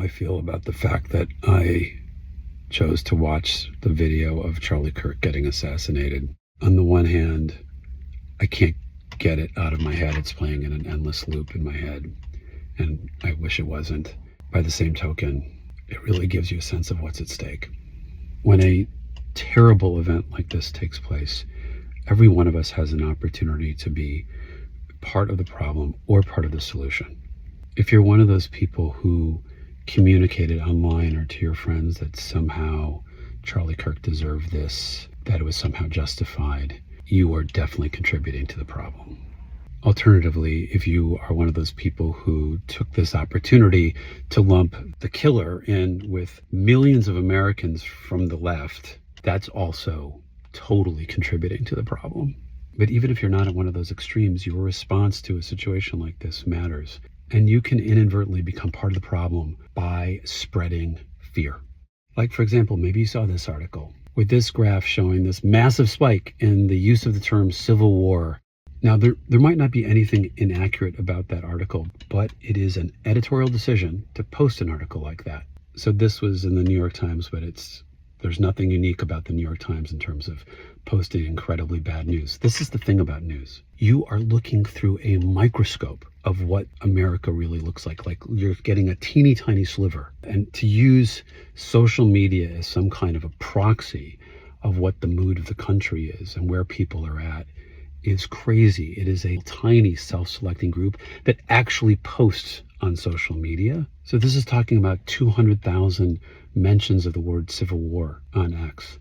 feel about the fact that I chose to watch the video of Charlie Kirk getting assassinated. On the one hand, I can't get it out of my head. It's playing in an endless loop in my head, and I wish it wasn't. By the same token, it really gives you a sense of what's at stake. When a terrible event like this takes place, every one of us has an opportunity to be part of the problem or part of the solution. If you're one of those people who communicated online or to your friends that somehow Charlie Kirk deserved this, that it was somehow justified, you are definitely contributing to the problem. Alternatively, if you are one of those people who took this opportunity to lump the killer in with millions of Americans from the left, that's also totally contributing to the problem. But even if you're not at one of those extremes, your response to a situation like this matters. And you can inadvertently become part of the problem by spreading fear. Like, for example, maybe you saw this article with this graph showing this massive spike in the use of the term civil war. Now, there might not be anything inaccurate about that article, but it is an editorial decision to post an article like that. So this was in the New York Times, but there's nothing unique about the New York Times in terms of posting incredibly bad news. This is the thing about news. You are looking through a microscope of what America really looks like you're getting a teeny tiny sliver. And to use social media as some kind of a proxy of what the mood of the country is and where people are at is crazy. It is a tiny self-selecting group that actually posts on social media. So this is talking about 200,000 mentions of the word civil war on X.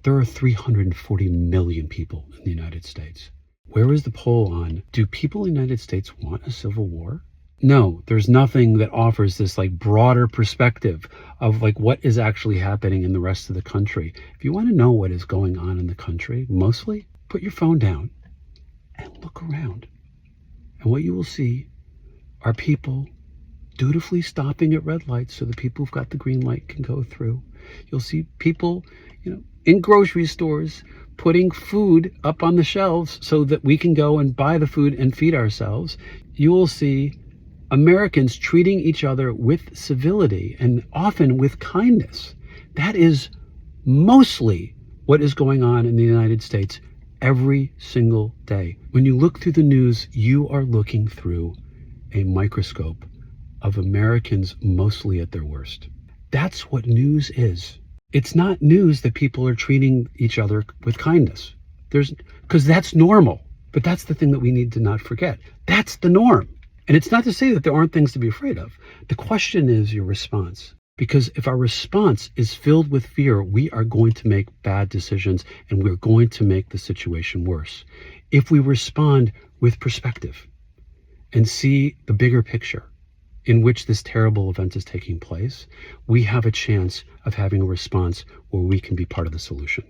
There are 340 million people in the United States. Where is the poll on, do people in the United States want a civil war? No, there's nothing that offers this broader perspective of what is actually happening in the rest of the country. If you want to know what is going on in the country, mostly put your phone down and look around. And what you will see are people dutifully stopping at red lights so the people who've got the green light can go through. You'll see people, in grocery stores putting food up on the shelves so that we can go and buy the food and feed ourselves. You will see Americans treating each other with civility and often with kindness. That is mostly what is going on in the United States every single day. When you look through the news, you are looking through a microscope of Americans mostly at their worst. That's what news is. It's not news that people are treating each other with kindness. Because that's normal. But that's the thing that we need to not forget. That's the norm. And it's not to say that there aren't things to be afraid of. The question is your response. Because if our response is filled with fear, we are going to make bad decisions and we're going to make the situation worse. If we respond with perspective and see the bigger picture in which this terrible event is taking place, we have a chance of having a response where we can be part of the solution.